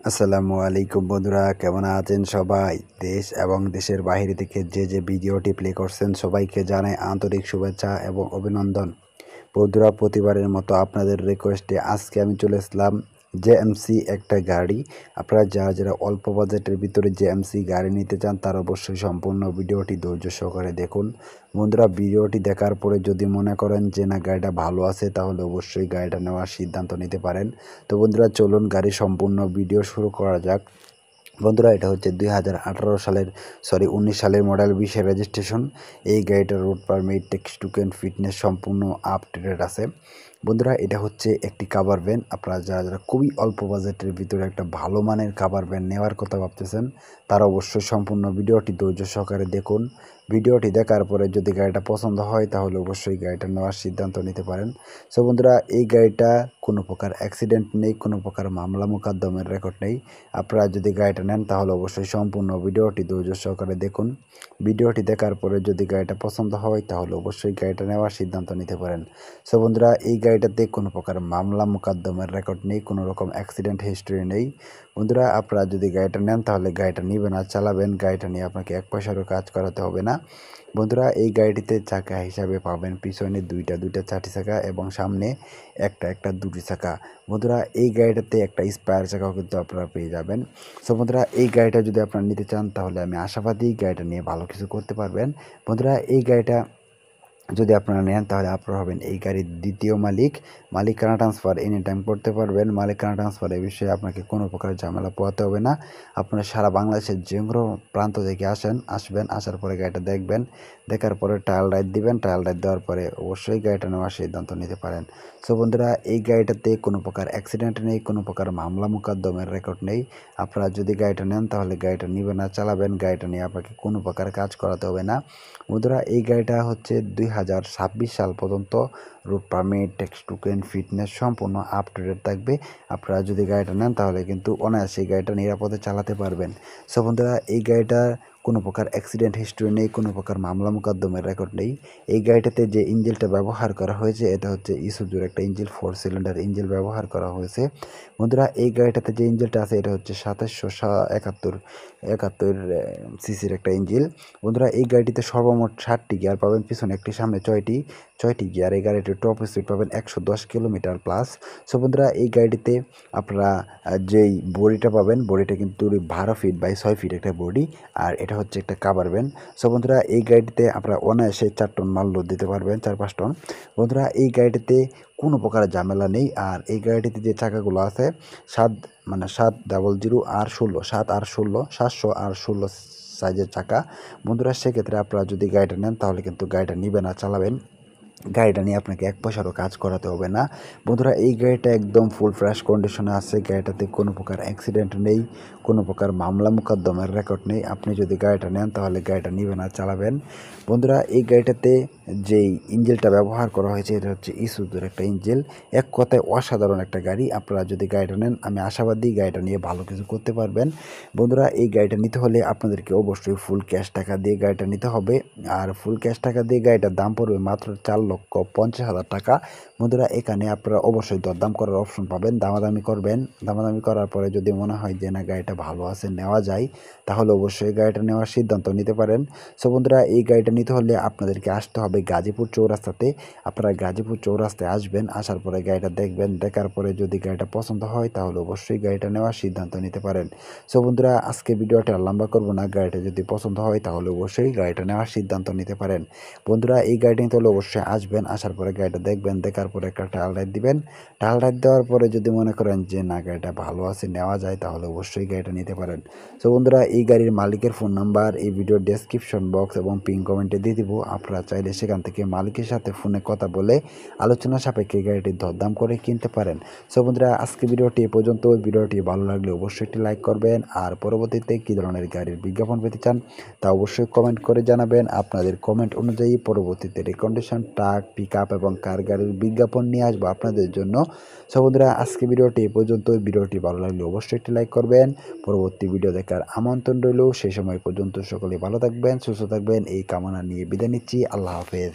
আসসালামু আলাইকুম বন্ধুরা, কেমন আছেন সবাই? দেশ এবং দেশের বাইরে থেকে যে ভিডিওটি প্লে করছেন সবাইকে জানাই আন্তরিক শুভেচ্ছা এবং অভিনন্দন। বন্ধুরা, প্রতিবারের মতো আপনাদের রিকোয়েস্টে আজকে আমি চলে আসলাম জেএমসি একটা গাড়ি। আপনারা যারা অল্প বাজেটের ভিতরে জেএমসি গাড়ি নিতে চান তারা অবশ্যই সম্পূর্ণ ভিডিওটি ধৈর্য সহকারে দেখুন। বন্ধুরা, ভিডিওটি দেখার পরে যদি মনে করেন যে না গাড়িটা ভালো আছে তাহলে অবশ্যই গাড়িটা নেওয়ার সিদ্ধান্ত নিতে পারেন। তো বন্ধুরা, চলুন গাড়ি সম্পূর্ণ ভিডিও শুরু করা যাক। বন্ধুরা, এটা হচ্ছে 19 সালের মডেল, 20-এর রেজিস্ট্রেশন। এই গাড়িটার road permit, text token, fitness সম্পূর্ণ আপ টু ডেট আছে। বন্ধুরা, এটা হচ্ছে একটি কাভার ভ্যান। আপনারা যারা খুবই অল্প বাজেটের ভিতরে একটা ভালো মানের কাভার ভ্যান নেওয়ার কথা ভাবতেছেন তারা অবশ্যই সম্পূর্ণ ভিডিওটি ধৈর্য সহকারে দেখুন। ভিডিওটি দেখার পরে যদি গাড়িটা পছন্দ হয় তাহলে অবশ্যই গাড়িটা নেওয়ার সিদ্ধান্ত নিতে পারেন। সো বন্ধুরা, এই গাড়িটা কোনো প্রকার অ্যাক্সিডেন্ট নেই, কোনো প্রকার মামলা মোকদ্দমের রেকর্ড নেই। আপনারা যদি গাড়িটা নেন তাহলে অবশ্যই সম্পূর্ণ ভিডিওটি ধৈর্য সহকারে দেখুন। ভিডিওটি দেখার পরে যদি গাড়িটা পছন্দ হয় তাহলে অবশ্যই গাড়িটা নেওয়ার সিদ্ধান্ত নিতে পারেন। সো বন্ধুরা, এই গাড়িটাতে কোনো প্রকার মামলা মোকদ্দমের রেকর্ড নেই, কোনো রকম অ্যাক্সিডেন্ট হিস্ট্রি নেই। বন্ধুরা, আপনারা যদি গাড়িটা নেন তাহলে গাড়িটা নেবেন আর চালাবেন, গাড়িটা নিয়ে আপনাকে এক পয়সারও কাজ করাতে হবে না। বন্ধুরা, এই গাড়িটিতে চাকা হিসাবে পাবেন পিছনে দুইটা চারটি চাকা এবং সামনে একটা দুটি চাকা। বন্ধুরা, এই গাড়িটাতে একটা স্পেয়ার চাকাও কিন্তু আপনারা পেয়ে যাবেন। সো বন্ধুরা, এই গাড়িটা যদি আপনারা নিতে চান তাহলে আমি আশাবাদী গাড়িটা নিয়ে ভালো কিছু করতে পারবেন। বন্ধুরা, এই গাড়িটা যদি আপনারা নেন তাহলে আপনারা হবেন এই গাড়ির দ্বিতীয় মালিক। মালিকানা ট্রান্সফার এনি টাইম করতে পারবেন। মালিকানা ট্রান্সফার এই বিষয়ে আপনাকে কোনো প্রকার ঝামেলা পোহাতে হবে না। আপনারা সারা বাংলাদেশের যে কোনো প্রান্ত থেকে আসবেন, আসার পরে গাড়িটা দেখবেন, দেখার পরে ট্রায়াল রাইড দিবেন। ট্রায়াল রাইড দেওয়ার পরে অবশ্যই গাড়িটা নেওয়ার সিদ্ধান্ত নিতে পারেন। সো বন্ধুরা, এই গাড়িটাতে কোনো প্রকার অ্যাক্সিডেন্ট নেই, কোনো প্রকার মামলা মোকদ্দমের রেকর্ড নেই। আপনারা যদি গাড়িটা নেন তাহলে গাড়িটা নেবেন আর চালাবেন, গাড়িটা নিয়ে আপনাকে কোনো প্রকার কাজ করাতে হবে না। বন্ধুরা, এই গাড়িটা হচ্ছে 2026 সাল পর্যন্ত route permit, text token, fitness সম্পূর্ণ আপ টু ডেট থাকবে। আপনারা যদি গাড়িটা নেন তাহলে কিন্তু অনায়াসে গাড়িটা নিরাপদে চালাতে পারবেন। সো বন্ধুরা, এই গাড়িটার কোনো প্রকার অ্যাক্সিডেন্ট হিস্ট্রি নেই, কোনো প্রকার মামলা মোকদ্দমের রেকর্ড নেই। এই গাড়িটাতে যে ইঞ্জিনটা ব্যবহার করা হয়েছে এটা হচ্ছে ইসুজুর একটা ইঞ্জিন, 4 সিলিন্ডার ইঞ্জিন ব্যবহার করা হয়েছে। বন্ধুরা, এই গাড়িটাতে যে ইঞ্জিনটা আছে এটা হচ্ছে 2771 সিসির একটা ইঞ্জিন। বন্ধুরা, এই গাড়িটিতে সর্বমোট 7টি গিয়ার পাবেন, পিছনে একটি, সামনে ছয়টি গিয়ার। এই গাড়িটির টপ স্পিড পাবেন 110 কিলোমিটার প্লাস। সো বন্ধুরা, এই গাড়িটিতে আপনারা যেই বডিটা পাবেন, বডিটা কিন্তু 12 ফিট বাই 6 ফিট একটা বডি, আর এটা হচ্ছে একটা কাভার ভ্যান। সো বন্ধুরা, এই গাড়িটিতে আপনারা অনায়াসে 4 টন মাল লোড দিতে পারবেন, 4-5 টন। বন্ধুরা, এই গাড়িটিতে কোনো প্রকার ঝামেলা নেই। আর এই গাড়িটিতে যে চাকাগুলো আছে 700 আর 16 সাইজের চাকা। বন্ধুরা, সেক্ষেত্রে আপনারা যদি গাড়িটা নেন তাহলে কিন্তু গাড়িটা নেবেন আর চালাবেন, গাড়িটা নিয়ে আপনাকে এক পয়সারও কাজ করাতে হবে না। বন্ধুরা, এই গাড়িটা একদম ফুল ফ্রেশ কন্ডিশনে আছে। গাড়িটাতে কোনো প্রকার অ্যাক্সিডেন্ট নেই, কোনো প্রকার মামলা মোকদ্দমের রেকর্ড নেই। আপনি যদি গাড়িটা নেন তাহলে গাড়িটা নেবেন আর চালাবেন। বন্ধুরা, এই গাড়িটাতে যেই ইঞ্জিনটা ব্যবহার করা হয়েছে এটা হচ্ছে ইসুজুর একটা ইঞ্জিন। এক কথায় অসাধারণ একটা গাড়ি। আপনারা যদি গাড়িটা নেন আমি আশাবাদী গাড়িটা নিয়ে ভালো কিছু করতে পারবেন। বন্ধুরা, এই গাড়িটা নিতে হলে আপনাদেরকে অবশ্যই ফুল ক্যাশ টাকা দিয়ে গাড়িটা নিতে হবে। আর ফুল ক্যাশ টাকা দিয়ে গাড়িটার দাম পড়বে মাত্র 4,50,000 টাকা। বন্ধুরা, এখানে আপনারা অবশ্যই দরদাম করার অপশন পাবেন, দামাদামি করবেন। দামাদামি করার পরে যদি মনে হয় যে না গাড়িটা ভালো আছে, নেওয়া যায়, তাহলে অবশ্যই গাড়িটা নেওয়ার সিদ্ধান্ত নিতে পারেন। সো বন্ধুরা, এই গাড়িটা নিতে হলে আপনাদেরকে আসতে হবে গাজীপুর চৌরাস্তাতে। আপনারা গাজীপুর চৌরাস্তায় আসবেন, আসার পরে গাড়িটা দেখবেন, দেখার পরে যদি গাড়িটা পছন্দ হয় তাহলে অবশ্যই গাড়িটা নেওয়ার সিদ্ধান্ত নিতে পারেন। সো বন্ধুরা, আজকে ভিডিওটা লম্বা করবো না, গাড়িটা যদি পছন্দ হয় তাহলে অবশ্যই গাড়িটা নেওয়ার সিদ্ধান্ত নিতে পারেন। বন্ধুরা, এই গাড়িটা নিতে হলে অবশ্যই আসবেন, আসার পরে গাড়িটা দেখবেন, দেখার পরে একটা ট্রায়াল রাইড দিবেন। ট্রায়াল রাইড দেওয়ার পরে যদি মনে করেন যে না গাড়িটা ভালো আছে, নেওয়া যায়, তাহলে অবশ্যই গাড়িটা নিতে পারেন। সো বন্ধুরা, এই গাড়ির মালিকের ফোন নাম্বার এই ভিডিওর ডেসক্রিপশন বক্স এবং পিন কমেন্টে দিয়ে দিব। আপনারা চাইলে সেখান থেকে মালিকের সাথে ফোনে কথা বলে আলোচনা সাপেক্ষে গাড়িটি দরদাম করে কিনতে পারেন। সো বন্ধুরা, আজকে ভিডিওটি এ পর্যন্ত। ভিডিওটি ভালো লাগলে অবশ্যই একটি লাইক করবেন। আর পরবর্তীতে কী ধরনের গাড়ির বিজ্ঞাপন পেতে চান তা অবশ্যই কমেন্ট করে জানাবেন। আপনাদের কমেন্ট অনুযায়ী পরবর্তীতে রিকন্ডিশন, ট্রাক, পিক আপ এবং কার গাড়ির বিজ্ঞাপন নিয়ে আসবো আপনাদের জন্য। সো বন্ধুরা, আজকে ভিডিওটি এ পর্যন্ত। ভিডিওটি ভালো লাগলে অবশ্যই একটি লাইক করবেন। পরবর্তী ভিডিও দেখার আমন্ত্রণ রইল। সেই সময় পর্যন্ত সকলে ভালো থাকবেন, সুস্থ থাকবেন এই কামনা নিয়ে বিদায় নিচ্ছি। আল্লাহ হাফেজ।